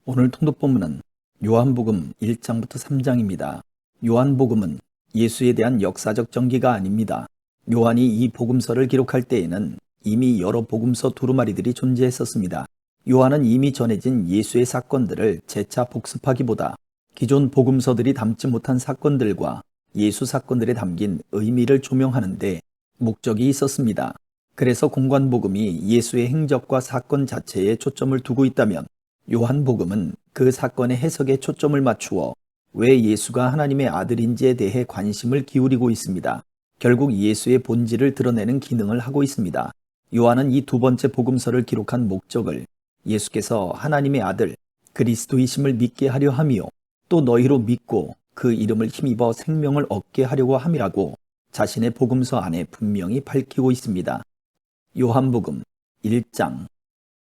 오늘 통독본문은 요한복음 1장부터 3장입니다. 요한복음은 예수에 대한 역사적 전기가 아닙니다. 요한이 이 복음서를 기록할 때에는 이미 여러 복음서 두루마리들이 존재했었습니다. 요한은 이미 전해진 예수의 사건들을 재차 복습하기보다 기존 복음서들이 담지 못한 사건들과 예수 사건들에 담긴 의미를 조명하는 데 목적이 있었습니다. 그래서 공관복음이 예수의 행적과 사건 자체에 초점을 두고 있다면 요한복음은 그 사건의 해석에 초점을 맞추어 왜 예수가 하나님의 아들인지에 대해 관심을 기울이고 있습니다. 결국 예수의 본질을 드러내는 기능을 하고 있습니다. 요한은 이 두 번째 복음서를 기록한 목적을 예수께서 하나님의 아들 그리스도이심을 믿게 하려 함이요 또 너희로 믿고 그 이름을 힘입어 생명을 얻게 하려고 함이라고 자신의 복음서 안에 분명히 밝히고 있습니다. 요한복음 1장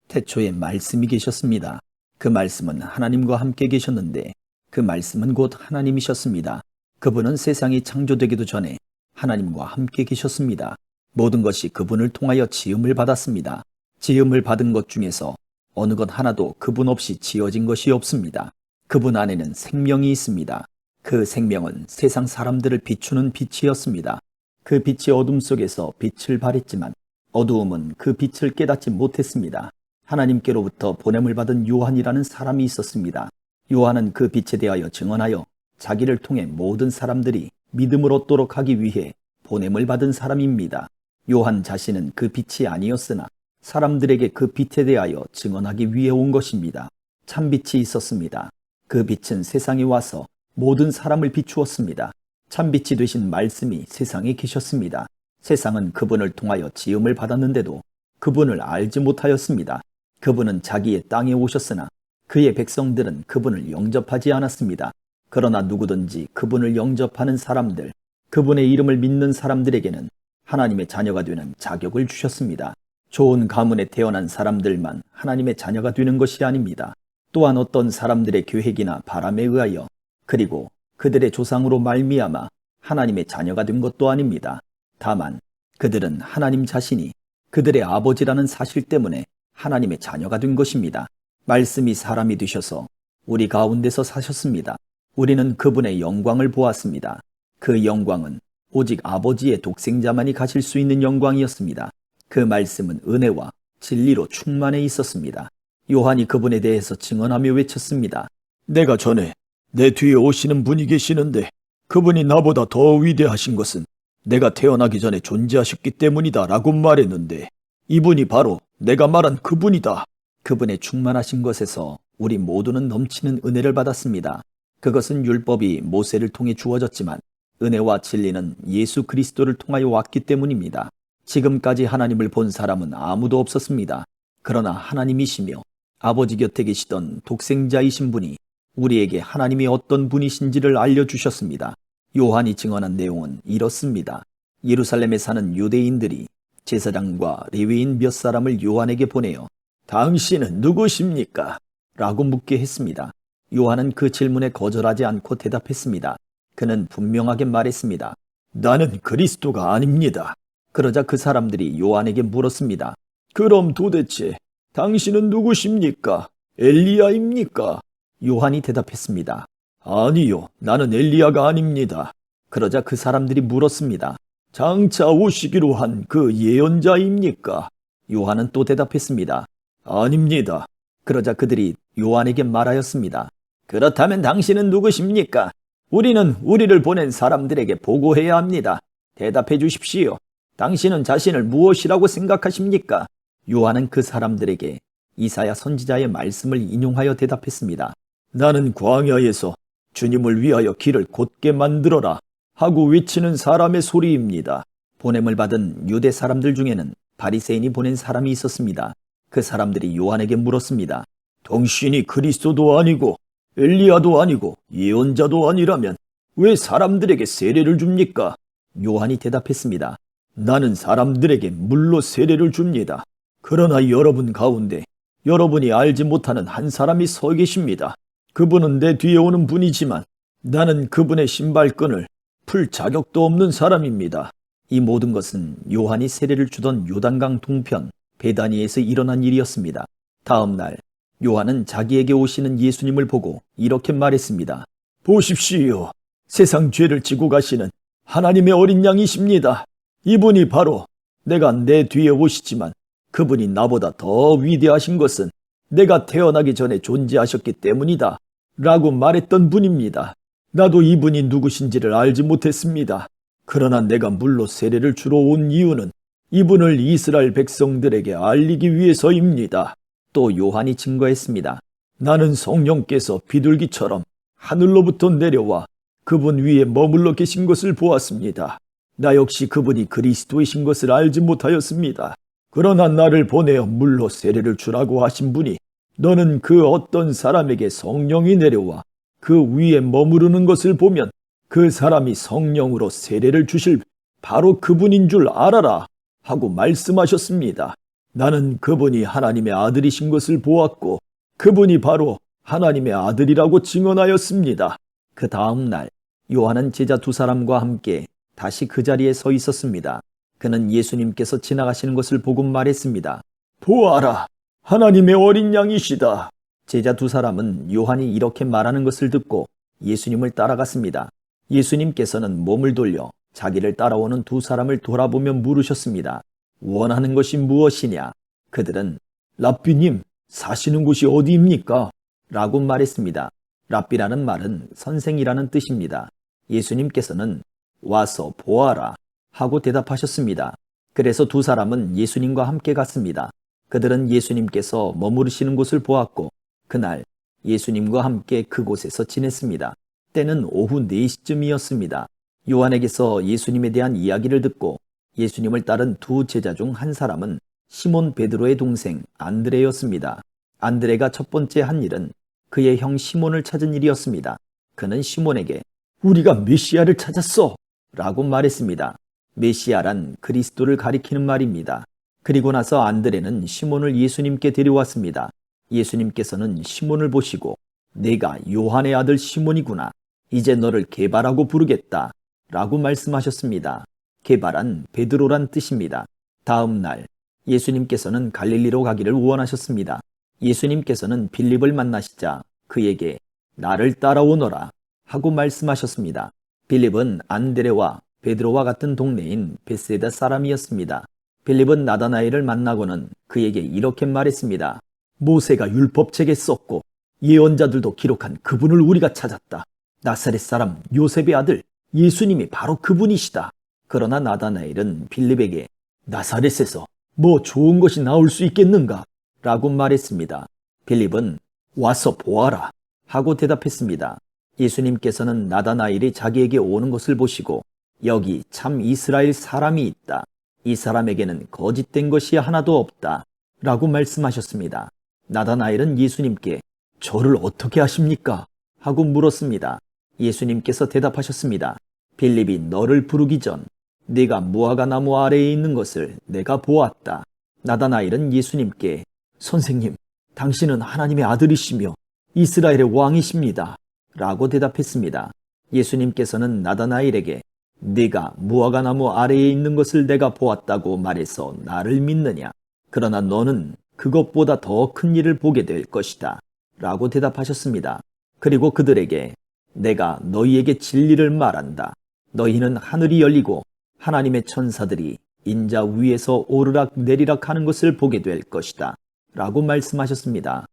태초에 말씀이 계셨습니다. 그 말씀은 하나님과 함께 계셨는데 그 말씀은 곧 하나님이셨습니다. 그분은 세상이 창조되기도 전에 하나님과 함께 계셨습니다. 모든 것이 그분을 통하여 지음을 받았습니다. 지음을 받은 것 중에서 어느 것 하나도 그분 없이 지어진 것이 없습니다. 그분 안에는 생명이 있습니다. 그 생명은 세상 사람들을 비추는 빛이었습니다. 그 빛이 어둠 속에서 빛을 발했지만 어두움은 그 빛을 깨닫지 못했습니다. 하나님께로부터 보냄을 받은 요한이라는 사람이 있었습니다. 요한은 그 빛에 대하여 증언하여 자기를 통해 모든 사람들이 믿음을 얻도록 하기 위해 보냄을 받은 사람입니다. 요한 자신은 그 빛이 아니었으나 사람들에게 그 빛에 대하여 증언하기 위해 온 것입니다. 참빛이 있었습니다. 그 빛은 세상에 와서 모든 사람을 비추었습니다. 참빛이 되신 말씀이 세상에 계셨습니다. 세상은 그분을 통하여 지음을 받았는데도 그분을 알지 못하였습니다. 그분은 자기의 땅에 오셨으나 그의 백성들은 그분을 영접하지 않았습니다. 그러나 누구든지 그분을 영접하는 사람들, 그분의 이름을 믿는 사람들에게는 하나님의 자녀가 되는 자격을 주셨습니다. 좋은 가문에 태어난 사람들만 하나님의 자녀가 되는 것이 아닙니다. 또한 어떤 사람들의 계획이나 바람에 의하여 그리고 그들의 조상으로 말미암아 하나님의 자녀가 된 것도 아닙니다. 다만 그들은 하나님 자신이 그들의 아버지라는 사실 때문에 하나님의 자녀가 된 것입니다. 말씀이 사람이 되셔서 우리 가운데서 사셨습니다. 우리는 그분의 영광을 보았습니다. 그 영광은 오직 아버지의 독생자만이 가질 수 있는 영광이었습니다. 그 말씀은 은혜와 진리로 충만해 있었습니다. 요한이 그분에 대해서 증언하며 외쳤습니다. 내가 전에 내 뒤에 오시는 분이 계시는데 그분이 나보다 더 위대하신 것은 내가 태어나기 전에 존재하셨기 때문이다 라고 말했는데 이분이 바로 내가 말한 그분이다. 그분의 충만하신 것에서 우리 모두는 넘치는 은혜를 받았습니다. 그것은 율법이 모세를 통해 주어졌지만 은혜와 진리는 예수 그리스도를 통하여 왔기 때문입니다. 지금까지 하나님을 본 사람은 아무도 없었습니다. 그러나 하나님이시며 아버지 곁에 계시던 독생자이신 분이 우리에게 하나님이 어떤 분이신지를 알려주셨습니다. 요한이 증언한 내용은 이렇습니다. 예루살렘에 사는 유대인들이 제사장과 레위인 몇 사람을 요한에게 보내어 당신은 누구십니까? 라고 묻게 했습니다. 요한은 그 질문에 거절하지 않고 대답했습니다. 그는 분명하게 말했습니다. 나는 그리스도가 아닙니다. 그러자 그 사람들이 요한에게 물었습니다. 그럼 도대체 당신은 누구십니까? 엘리야입니까? 요한이 대답했습니다. 아니요, 나는 엘리야가 아닙니다. 그러자 그 사람들이 물었습니다. 장차 오시기로 한 그 예언자입니까? 요한은 또 대답했습니다. 아닙니다. 그러자 그들이 요한에게 말하였습니다. 그렇다면 당신은 누구십니까? 우리는 우리를 보낸 사람들에게 보고해야 합니다. 대답해 주십시오. 당신은 자신을 무엇이라고 생각하십니까? 요한은 그 사람들에게 이사야 선지자의 말씀을 인용하여 대답했습니다. 나는 광야에서 주님을 위하여 길을 곧게 만들어라 하고 외치는 사람의 소리입니다. 보냄을 받은 유대 사람들 중에는 바리새인이 보낸 사람이 있었습니다. 그 사람들이 요한에게 물었습니다. 당신이 그리스도도 아니고 엘리야도 아니고 예언자도 아니라면 왜 사람들에게 세례를 줍니까? 요한이 대답했습니다. 나는 사람들에게 물로 세례를 줍니다. 그러나 여러분 가운데 여러분이 알지 못하는 한 사람이 서 계십니다. 그분은 내 뒤에 오는 분이지만 나는 그분의 신발끈을 풀 자격도 없는 사람입니다. 이 모든 것은 요한이 세례를 주던 요단강 동편 베다니에서 일어난 일이었습니다. 다음 날 요한은 자기에게 오시는 예수님을 보고 이렇게 말했습니다. 보십시오. 세상 죄를 지고 가시는 하나님의 어린 양이십니다. 이분이 바로 내가 내 뒤에 오시지만 그분이 나보다 더 위대하신 것은 내가 태어나기 전에 존재하셨기 때문이다 라고 말했던 분입니다. 나도 이분이 누구신지를 알지 못했습니다. 그러나 내가 물로 세례를 주러 온 이유는 이분을 이스라엘 백성들에게 알리기 위해서입니다. 또 요한이 증거했습니다. 나는 성령께서 비둘기처럼 하늘로부터 내려와 그분 위에 머물러 계신 것을 보았습니다. 나 역시 그분이 그리스도이신 것을 알지 못하였습니다. 그러나 나를 보내어 물로 세례를 주라고 하신 분이 너는 그 어떤 사람에게 성령이 내려와 그 위에 머무르는 것을 보면 그 사람이 성령으로 세례를 주실 바로 그분인 줄 알아라 하고 말씀하셨습니다. 나는 그분이 하나님의 아들이신 것을 보았고 그분이 바로 하나님의 아들이라고 증언하였습니다. 그 다음 날 요한은 제자 두 사람과 함께 다시 그 자리에 서 있었습니다. 그는 예수님께서 지나가시는 것을 보고 말했습니다. 보아라, 하나님의 어린 양이시다. 제자 두 사람은 요한이 이렇게 말하는 것을 듣고 예수님을 따라갔습니다. 예수님께서는 몸을 돌려 자기를 따라오는 두 사람을 돌아보며 물으셨습니다. 원하는 것이 무엇이냐? 그들은 랍비님, 사시는 곳이 어디입니까? 라고 말했습니다. 랍비라는 말은 선생이라는 뜻입니다. 예수님께서는 와서 보아라 하고 대답하셨습니다. 그래서 두 사람은 예수님과 함께 갔습니다. 그들은 예수님께서 머무르시는 곳을 보았고 그날 예수님과 함께 그곳에서 지냈습니다. 때는 오후 4시쯤이었습니다. 요한에게서 예수님에 대한 이야기를 듣고 예수님을 따른 두 제자 중 한 사람은 시몬 베드로의 동생 안드레였습니다. 안드레가 첫 번째 한 일은 그의 형 시몬을 찾은 일이었습니다. 그는 시몬에게 우리가 메시아를 찾았어 라고 말했습니다. 메시아란 그리스도를 가리키는 말입니다. 그리고 나서 안드레는 시몬을 예수님께 데려왔습니다. 예수님께서는 시몬을 보시고 내가 요한의 아들 시몬이구나. 이제 너를 게바라고 부르겠다 라고 말씀하셨습니다. 게바란 베드로란 뜻입니다. 다음 날 예수님께서는 갈릴리로 가기를 원하셨습니다. 예수님께서는 빌립을 만나시자 그에게 나를 따라오너라 하고 말씀하셨습니다. 빌립은 안드레와 베드로와 같은 동네인 베세다 사람이었습니다. 빌립은 나다나엘을 만나고는 그에게 이렇게 말했습니다. 모세가 율법책에 썼고 예언자들도 기록한 그분을 우리가 찾았다. 나사렛 사람 요셉의 아들 예수님이 바로 그분이시다. 그러나 나다나엘은 빌립에게 나사렛에서 뭐 좋은 것이 나올 수 있겠는가? 라고 말했습니다. 빌립은 와서 보아라 하고 대답했습니다. 예수님께서는 나다나엘이 자기에게 오는 것을 보시고 여기 참 이스라엘 사람이 있다. 이 사람에게는 거짓된 것이 하나도 없다. 라고 말씀하셨습니다. 나다나엘은 예수님께 저를 어떻게 아십니까? 하고 물었습니다. 예수님께서 대답하셨습니다. 빌립이 너를 부르기 전 네가 무화과 나무 아래에 있는 것을 내가 보았다. 나다나엘은 예수님께 선생님, 당신은 하나님의 아들이시며 이스라엘의 왕이십니다. 라고 대답했습니다. 예수님께서는 나다나엘에게 네가 무화과 나무 아래에 있는 것을 내가 보았다고 말해서 나를 믿느냐? 그러나 너는 그것보다 더 큰 일을 보게 될 것이다. 라고 대답하셨습니다. 그리고 그들에게 내가 너희에게 진리를 말한다. 너희는 하늘이 열리고 하나님의 천사들이 인자 위에서 오르락 내리락 하는 것을 보게 될 것이다. 라고 말씀하셨습니다.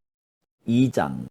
2장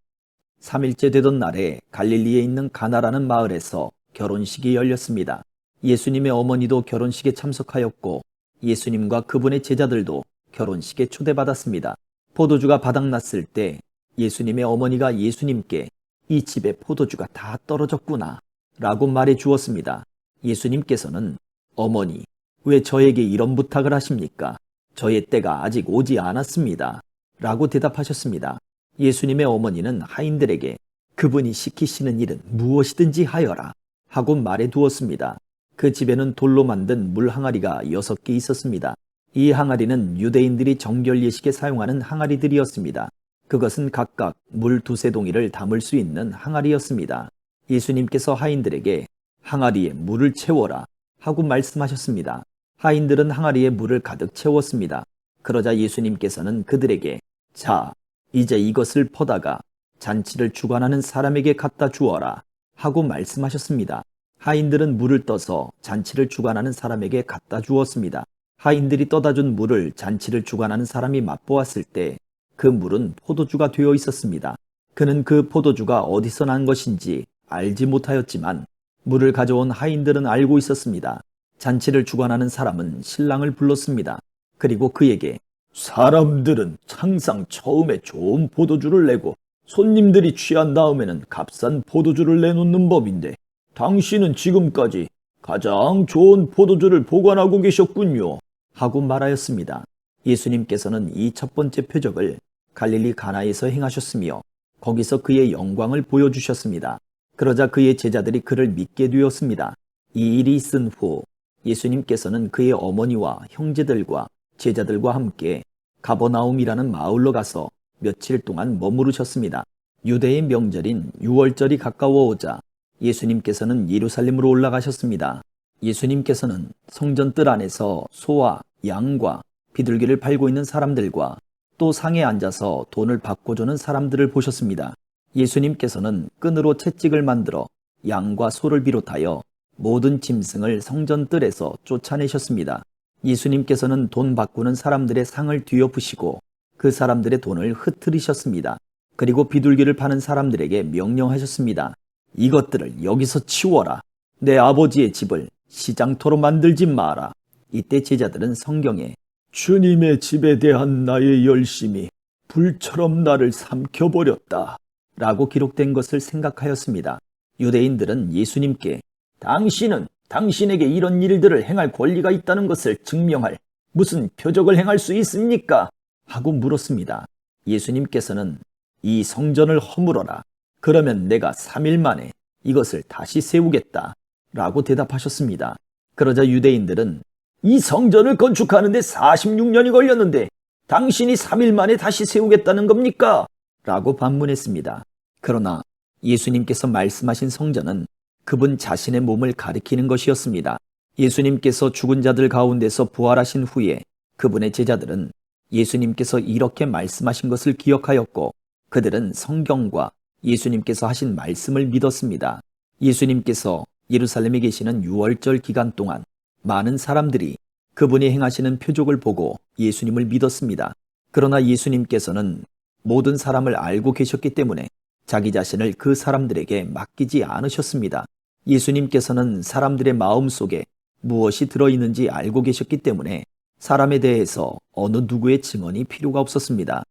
3일째 되던 날에 갈릴리에 있는 가나라는 마을에서 결혼식이 열렸습니다. 예수님의 어머니도 결혼식에 참석하였고 예수님과 그분의 제자들도 결혼식에 초대받았습니다. 포도주가 바닥났을 때 예수님의 어머니가 예수님께 이 집에 포도주가 다 떨어졌구나 라고 말해 주었습니다. 예수님께서는 어머니, 왜 저에게 이런 부탁을 하십니까? 저의 때가 아직 오지 않았습니다. 라고 대답하셨습니다. 예수님의 어머니는 하인들에게 그분이 시키시는 일은 무엇이든지 하여라 하고 말해 두었습니다. 그 집에는 돌로 만든 물 항아리가 6개 있었습니다. 이 항아리는 유대인들이 정결 예식에 사용하는 항아리들이었습니다. 그것은 각각 물 2-3동이를 담을 수 있는 항아리였습니다. 예수님께서 하인들에게 항아리에 물을 채워라 하고 말씀하셨습니다. 하인들은 항아리에 물을 가득 채웠습니다. 그러자 예수님께서는 그들에게 자, 이제 이것을 퍼다가 잔치를 주관하는 사람에게 갖다 주어라 하고 말씀하셨습니다. 하인들은 물을 떠서 잔치를 주관하는 사람에게 갖다 주었습니다. 하인들이 떠다 준 물을 잔치를 주관하는 사람이 맛보았을 때 그 물은 포도주가 되어 있었습니다. 그는 그 포도주가 어디서 난 것인지 알지 못하였지만 물을 가져온 하인들은 알고 있었습니다. 잔치를 주관하는 사람은 신랑을 불렀습니다. 그리고 그에게 사람들은 항상 처음에 좋은 포도주를 내고 손님들이 취한 다음에는 값싼 포도주를 내놓는 법인데 당신은 지금까지 가장 좋은 포도주를 보관하고 계셨군요 하고 말하였습니다. 예수님께서는 이 첫 번째 표적을 갈릴리 가나에서 행하셨으며 거기서 그의 영광을 보여주셨습니다. 그러자 그의 제자들이 그를 믿게 되었습니다. 이 일이 있은 후 예수님께서는 그의 어머니와 형제들과 제자들과 함께 가버나움이라는 마을로 가서 며칠 동안 머무르셨습니다. 유대의 명절인 유월절이 가까워오자 예수님께서는 예루살렘으로 올라가셨습니다. 예수님께서는 성전뜰 안에서 소와 양과 비둘기를 팔고 있는 사람들과 또 상에 앉아서 돈을 바꿔주는 사람들을 보셨습니다. 예수님께서는 끈으로 채찍을 만들어 양과 소를 비롯하여 모든 짐승을 성전뜰에서 쫓아내셨습니다. 예수님께서는 돈 바꾸는 사람들의 상을 뒤엎으시고 그 사람들의 돈을 흩트리셨습니다. 그리고 비둘기를 파는 사람들에게 명령하셨습니다. 이것들을 여기서 치워라. 내 아버지의 집을 시장터로 만들지 마라. 이때 제자들은 성경에 주님의 집에 대한 나의 열심이 불처럼 나를 삼켜버렸다 라고 기록된 것을 생각하였습니다. 유대인들은 예수님께 당신은 당신에게 이런 일들을 행할 권리가 있다는 것을 증명할 무슨 표적을 행할 수 있습니까? 하고 물었습니다. 예수님께서는 이 성전을 허물어라. 그러면 내가 3일 만에 이것을 다시 세우겠다 라고 대답하셨습니다. 그러자 유대인들은 이 성전을 건축하는데 46년이 걸렸는데 당신이 3일 만에 다시 세우겠다는 겁니까? 라고 반문했습니다. 그러나 예수님께서 말씀하신 성전은 그분 자신의 몸을 가리키는 것이었습니다. 예수님께서 죽은 자들 가운데서 부활하신 후에 그분의 제자들은 예수님께서 이렇게 말씀하신 것을 기억하였고 그들은 성경과 예수님께서 하신 말씀을 믿었습니다. 예수님께서 예루살렘에 계시는 유월절 기간 동안 많은 사람들이 그분이 행하시는 표적을 보고 예수님을 믿었습니다. 그러나 예수님께서는 모든 사람을 알고 계셨기 때문에 자기 자신을 그 사람들에게 맡기지 않으셨습니다. 예수님께서는 사람들의 마음 속에 무엇이 들어있는지 알고 계셨기 때문에 사람에 대해서 어느 누구의 증언이 필요가 없었습니다.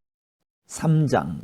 3장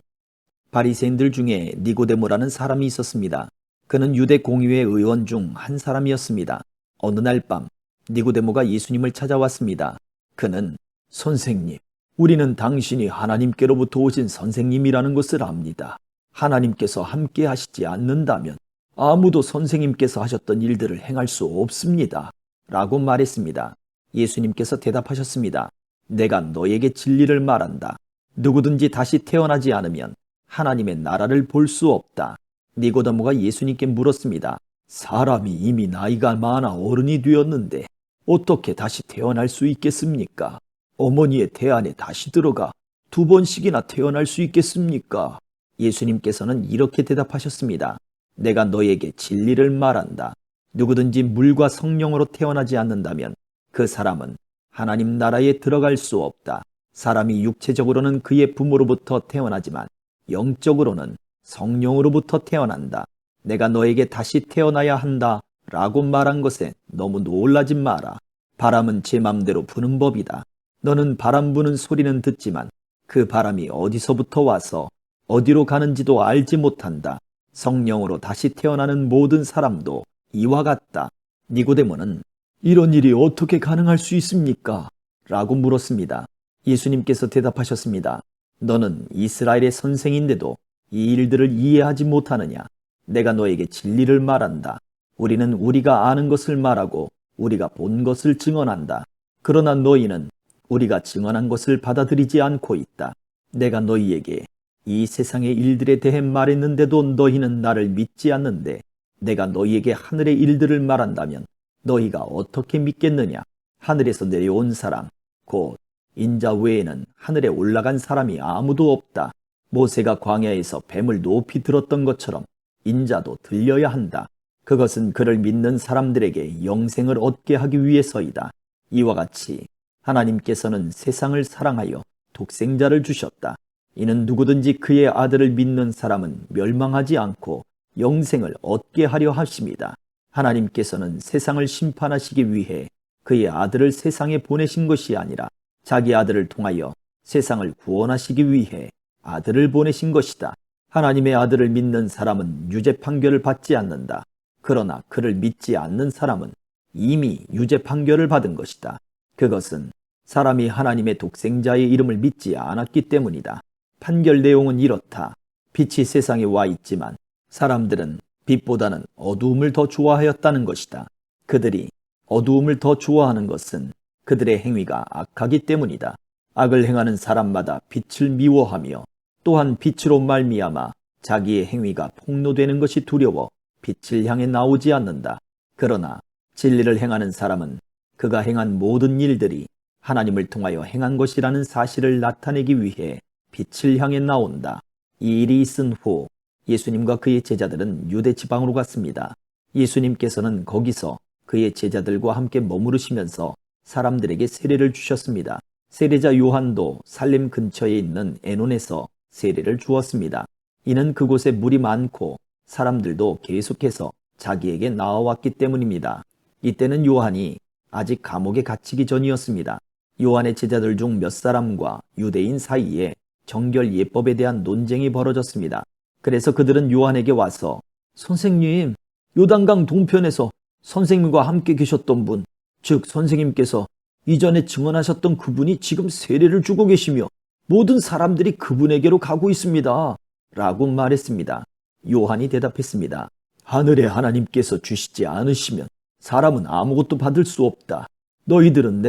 바리새인들 중에 니고데모라는 사람이 있었습니다. 그는 유대 공의회 의원 중 한 사람이었습니다. 어느 날 밤 니고데모가 예수님을 찾아왔습니다. 그는 선생님, 우리는 당신이 하나님께로부터 오신 선생님이라는 것을 압니다. 하나님께서 함께 하시지 않는다면 아무도 선생님께서 하셨던 일들을 행할 수 없습니다. 라고 말했습니다. 예수님께서 대답하셨습니다. 내가 너에게 진리를 말한다. 누구든지 다시 태어나지 않으면 하나님의 나라를 볼 수 없다. 니고데모가 예수님께 물었습니다. 사람이 이미 나이가 많아 어른이 되었는데 어떻게 다시 태어날 수 있겠습니까? 어머니의 태 안에 다시 들어가 2번씩이나 태어날 수 있겠습니까? 예수님께서는 이렇게 대답하셨습니다. 내가 너에게 진리를 말한다. 누구든지 물과 성령으로 태어나지 않는다면 그 사람은 하나님 나라에 들어갈 수 없다. 사람이 육체적으로는 그의 부모로부터 태어나지만 영적으로는 성령으로부터 태어난다. 내가 너에게 다시 태어나야 한다 라고 말한 것에 너무 놀라지 마라. 바람은 제 맘대로 부는 법이다. 너는 바람 부는 소리는 듣지만 그 바람이 어디서부터 와서 어디로 가는지도 알지 못한다. 성령으로 다시 태어나는 모든 사람도 이와 같다. 니고데모는 이런 일이 어떻게 가능할 수 있습니까? 라고 물었습니다. 예수님께서 대답하셨습니다. 너는 이스라엘의 선생인데도 이 일들을 이해하지 못하느냐? 내가 너에게 진리를 말한다. 우리는 우리가 아는 것을 말하고 우리가 본 것을 증언한다. 그러나 너희는 우리가 증언한 것을 받아들이지 않고 있다. 내가 너희에게 이 세상의 일들에 대해 말했는데도 너희는 나를 믿지 않는데 내가 너희에게 하늘의 일들을 말한다면 너희가 어떻게 믿겠느냐? 하늘에서 내려온 사람, 곧 인자 외에는 하늘에 올라간 사람이 아무도 없다. 모세가 광야에서 뱀을 높이 들었던 것처럼 인자도 들려야 한다. 그것은 그를 믿는 사람들에게 영생을 얻게 하기 위해서이다. 이와 같이 하나님께서는 세상을 사랑하여 독생자를 주셨다. 이는 누구든지 그의 아들을 믿는 사람은 멸망하지 않고 영생을 얻게 하려 하심이다. 하나님께서는 세상을 심판하시기 위해 그의 아들을 세상에 보내신 것이 아니라 자기 아들을 통하여 세상을 구원하시기 위해 아들을 보내신 것이다. 하나님의 아들을 믿는 사람은 유죄 판결을 받지 않는다. 그러나 그를 믿지 않는 사람은 이미 유죄 판결을 받은 것이다. 그것은 사람이 하나님의 독생자의 이름을 믿지 않았기 때문이다. 판결 내용은 이렇다. 빛이 세상에 와 있지만 사람들은 빛보다는 어두움을 더 좋아하였다는 것이다. 그들이 어두움을 더 좋아하는 것은 그들의 행위가 악하기 때문이다. 악을 행하는 사람마다 빛을 미워하며 또한 빛으로 말미암아 자기의 행위가 폭로되는 것이 두려워 빛을 향해 나오지 않는다. 그러나 진리를 행하는 사람은 그가 행한 모든 일들이 하나님을 통하여 행한 것이라는 사실을 나타내기 위해 빛을 향해 나온다. 이 일이 있은 후 예수님과 그의 제자들은 유대 지방으로 갔습니다. 예수님께서는 거기서 그의 제자들과 함께 머무르시면서 사람들에게 세례를 주셨습니다. 세례자 요한도 살렘 근처에 있는 에논에서 세례를 주었습니다. 이는 그곳에 물이 많고 사람들도 계속해서 자기에게 나와왔기 때문입니다. 이때는 요한이 아직 감옥에 갇히기 전이었습니다. 요한의 제자들 중 몇 사람과 유대인 사이에 정결 예법에 대한 논쟁이 벌어졌습니다. 그래서 그들은 요한에게 와서 선생님, 요단강 동편에서 선생님과 함께 계셨던 분, 즉 선생님께서 이전에 증언하셨던 그분이 지금 세례를 주고 계시며 모든 사람들이 그분에게로 가고 있습니다. 라고 말했습니다. 요한이 대답했습니다. 하늘의 하나님께서 주시지 않으시면 사람은 아무것도 받을 수 없다. 너희들은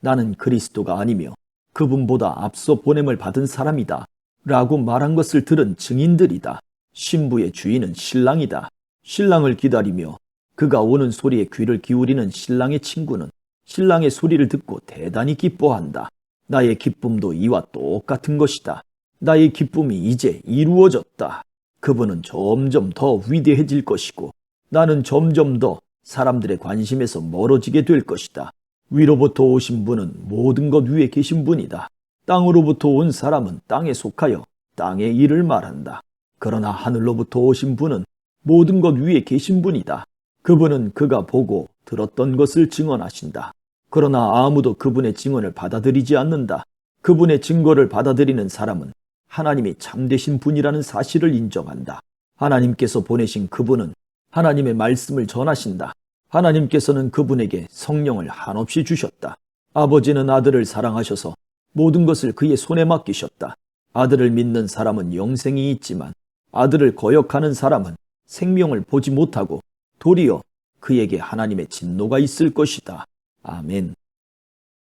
나는 그리스도가 아니며 그분보다 앞서 보냄을 받은 사람이다. 라고 말한 것을 들은 증인들이다. 신부의 주인은 신랑이다. 신랑을 기다리며 그가 오는 소리에 귀를 기울이는 신랑의 친구는 신랑의 소리를 듣고 대단히 기뻐한다. 나의 기쁨도 이와 똑같은 것이다. 나의 기쁨이 이제 이루어졌다. 그분은 점점 더 위대해질 것이고 나는 점점 더 사람들의 관심에서 멀어지게 될 것이다. 위로부터 오신 분은 모든 것 위에 계신 분이다. 땅으로부터 온 사람은 땅에 속하여 땅의 일을 말한다. 그러나 하늘로부터 오신 분은 모든 것 위에 계신 분이다. 그분은 그가 보고 들었던 것을 증언하신다. 그러나 아무도 그분의 증언을 받아들이지 않는다. 그분의 증거를 받아들이는 사람은 하나님이 참되신 분이라는 사실을 인정한다. 하나님께서 보내신 그분은 하나님의 말씀을 전하신다. 하나님께서는 그분에게 성령을 한없이 주셨다. 아버지는 아들을 사랑하셔서 모든 것을 그의 손에 맡기셨다. 아들을 믿는 사람은 영생이 있지만 아들을 거역하는 사람은 생명을 보지 못하고 도리어 그에게 하나님의 진노가 있을 것이다. 아멘.